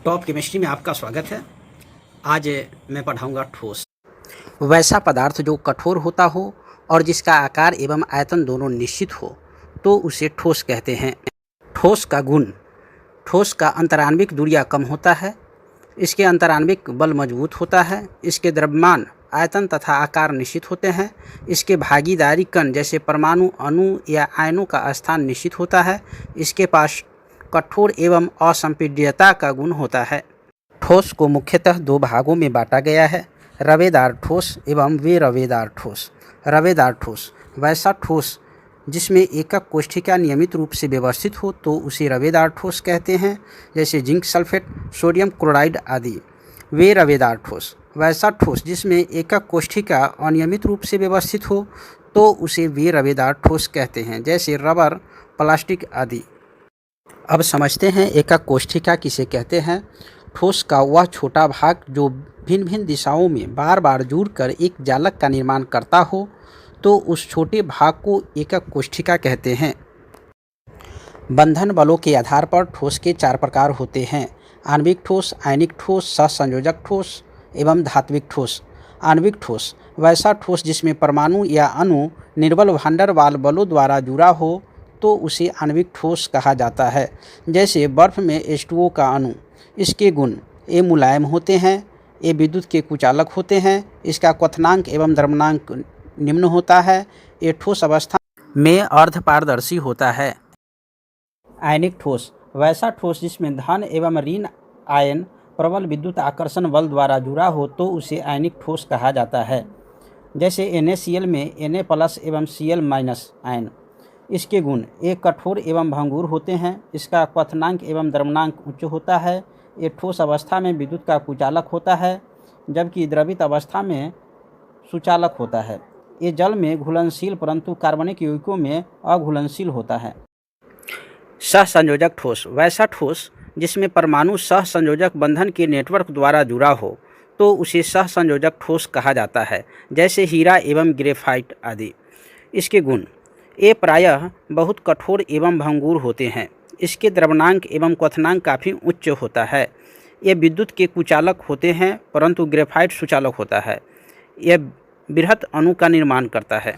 Top chemistry में आपका स्वागत है। आज मैं पढ़ाऊंगा ठोस। वैसा पदार्थ जो कठोर होता हो और जिसका आकार एवं आयतन दोनों निश्चित हो तो उसे ठोस कहते हैं। ठोस का गुण: ठोस का अंतराण्विक दूरियां कम होता है, इसके अंतराण्विक बल मजबूत होता है, इसके द्रव्यमान, आयतन तथा आकार निश्चित होते हैं, इसके भागीदारी कण जैसे परमाणु, अणु या आयनों का स्थान निश्चित होता है, इसके पास कठोर एवं असंपीड्यता का गुण होता है। ठोस को मुख्यतः दो भागों में बांटा गया है, रवेदार ठोस एवं बेरवेदार ठोस। रवेदार ठोस: वैसा ठोस जिसमें एकक कोष्ठिका नियमित रूप से व्यवस्थित हो तो उसे रवेदार ठोस कहते हैं, जैसे जिंक सल्फेट, सोडियम क्लोराइड आदि। बेरवेदार ठोस: वैसा ठोस जिसमें एकक कोष्ठिका अनियमित रूप से व्यवस्थित हो तो उसे बेरवेदार ठोस कहते हैं, जैसे रबर, प्लास्टिक आदि। अब समझते हैं एकक कोष्ठिका किसे कहते हैं। ठोस का वह छोटा भाग जो भिन्न भिन्न दिशाओं में बार बार जुड़कर एक जालक का निर्माण करता हो तो उस छोटे भाग को एकक कोष्ठिका कहते हैं। बंधन बलों के आधार पर ठोस के 4 प्रकार होते हैं: आणविक ठोस, आयनिक ठोस, सहसंयोजक ठोस एवं धात्विक ठोस। आणविक ठोस: वैसा ठोस जिसमें परमाणु या अणु निर्बल वान वाल बलों द्वारा जुड़ा हो तो उसे आणविक ठोस कहा जाता है, जैसे बर्फ में H2O का अणु। इसके गुण: ये मुलायम होते हैं, ये विद्युत के कुचालक होते हैं, इसका क्वथनांक एवं द्रव्यमानांक निम्न होता है, ये ठोस अवस्था में अर्धपारदर्शी होता है। आयनिक ठोस: वैसा ठोस जिसमें धन एवं ऋण आयन प्रबल विद्युत आकर्षण बल द्वारा जुड़ा हो तो उसे आयनिक ठोस कहा जाता है, जैसे NaCl में Na+ एवं Cl- आयन। इसके गुण: एक कठोर एवं भंगुर होते हैं, इसका क्वथनांक एवं द्रव्यमानांक उच्च होता है, ये ठोस अवस्था में विद्युत का कुचालक होता है जबकि द्रवित अवस्था में सुचालक होता है। ये जल में घुलनशील परंतु कार्बनिक यौगिकों में अघुलनशील होता है। सहसंयोजक ठोस: वैसा ठोस जिसमें परमाणु सहसंयोजक बंधन के नेटवर्क द्वारा जुड़ा हो तो उसे सहसंयोजक ठोस कहा जाता है, जैसे हीरा एवं ग्रेफाइट आदि। इसके गुण: ये प्रायः बहुत कठोर एवं भंगुर होते हैं, इसके द्रव्यमानांक एवं क्वथनांक काफ़ी उच्च होता है, ये विद्युत के कुचालक होते हैं परंतु ग्रेफाइट सुचालक होता है, यह बृहत अणु का निर्माण करता है।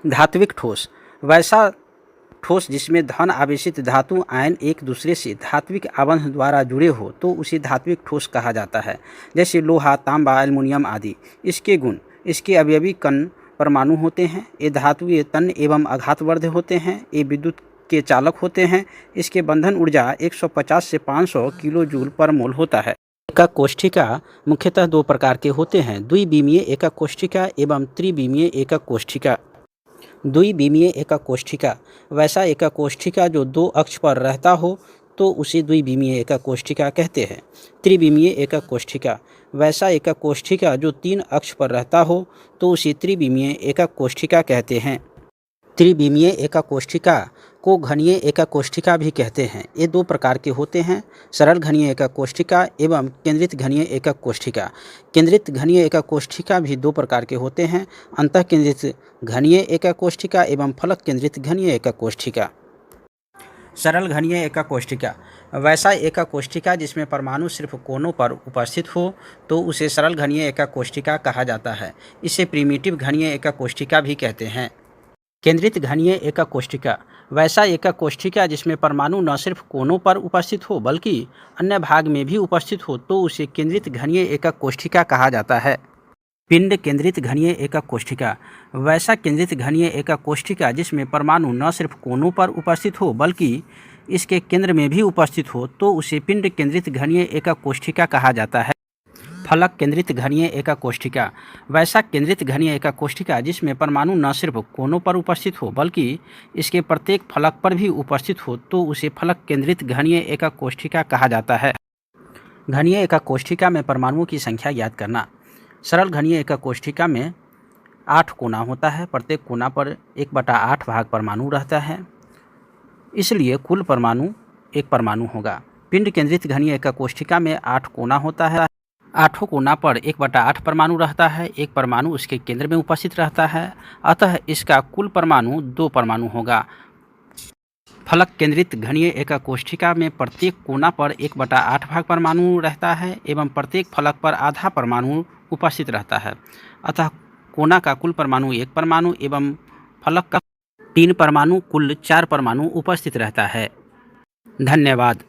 धात्विक ठोस: वैसा ठोस जिसमें धन आवेशित धातु आयन एक दूसरे से धात्विक आबंध द्वारा जुड़े हो तो उसे धात्विक ठोस कहा जाता है, जैसे लोहा, तांबा, एल्युमिनियम आदि। इसके गुण: इसके अवयवी कण परमाणु होते हैं, ये धातुएं तन्य एवं आघातवर्ध होते हैं, ये विद्युत के चालक होते हैं, इसके बंधन ऊर्जा 150 से 500 किलो जूल पर मोल होता है। एकक कोष्ठिका मुख्यतः 2 प्रकार के होते हैं: द्विविमीय एकक कोष्ठिका एवं त्रिविमीय एकक कोष्ठिका। द्विविमीय एकक कोष्ठिका: वैसा एकक कोष्ठिका जो 2 अक्ष पर रहता हो तो उसे द्विविमीय एकक कोष्ठिका कहते हैं। त्रिविमीय एकक कोष्ठिका: वैसा एकक कोष्ठिका जो 3 अक्ष पर रहता हो तो उसे त्रिविमीय एकक कोष्ठिका कहते हैं। त्रिविमीय एकक कोष्ठिका को घनीय एकक कोष्ठिका भी कहते हैं। ये 2 प्रकार के होते हैं: सरल घनीय एकक कोष्ठिका एवं केंद्रित घनीय एकक कोष्ठिका। केंद्रित घनीय एकक कोष्ठिका भी 2 प्रकार के होते हैं: अंतः केंद्रित घनीय एकक कोष्ठिका एवं फलक केंद्रित घनीय एकक कोष्ठिका। सरल घनीय एकक कोष्ठिका: वैसा एकक कोष्ठिका जिसमें परमाणु सिर्फ कोनों पर उपस्थित हो तो उसे सरल घनीय एकक कोष्ठिका कहा जाता है, इसे प्रिमिटिव घनीय एकक कोष्ठिका भी कहते हैं। केंद्रित घनीय एकक कोष्ठिका: वैसा एकक कोष्ठिका जिसमें परमाणु न सिर्फ कोनों पर उपस्थित हो बल्कि अन्य भाग में भी उपस्थित हो तो उसे केंद्रित घनीय एकक कोष्ठिका कहा जाता है। पिंड केंद्रित घनीय एकक कोष्ठिका: वैसा केंद्रित घनीय एकक कोष्ठिका जिसमें परमाणु न सिर्फ कोनों पर उपस्थित हो बल्कि इसके केंद्र में भी उपस्थित हो तो उसे पिंड केंद्रित घनीय एकक कोष्ठिका कहा जाता है। फलक केंद्रित घनीय एकक कोष्ठिका: वैसा केंद्रित घनीय एकक कोष्ठिका जिसमें परमाणु न सिर्फ कोनों पर उपस्थित हो बल्कि इसके प्रत्येक फलक पर भी उपस्थित हो तो उसे फलक केंद्रित घनीय एकक कोष्ठिका कहा जाता है। घनीय एकक कोष्ठिका में परमाणुओं की संख्या ज्ञात करना। सरल घनीय एकक कोष्ठिका में 8 कोना होता है, प्रत्येक कोना पर 1/8 भाग परमाणु रहता है, इसलिए कुल परमाणु 1 परमाणु होगा। पिंड केंद्रित घनीय एकक कोष्ठिका में 8 कोना होता है, 8 कोना पर 1/8 परमाणु रहता है, 1 परमाणु उसके केंद्र में उपस्थित रहता है, अतः इसका कुल परमाणु 2 परमाणु होगा। फलक केंद्रित घनीय एकक कोष्ठिका में प्रत्येक कोना पर 1/8 भाग परमाणु रहता है एवं प्रत्येक फलक पर आधा परमाणु उपस्थित रहता है। अतः कोना का कुल परमाणु 1 परमाणु एवं फलक का 3 परमाणु कुल 4 परमाणु उपस्थित रहता है। धन्यवाद।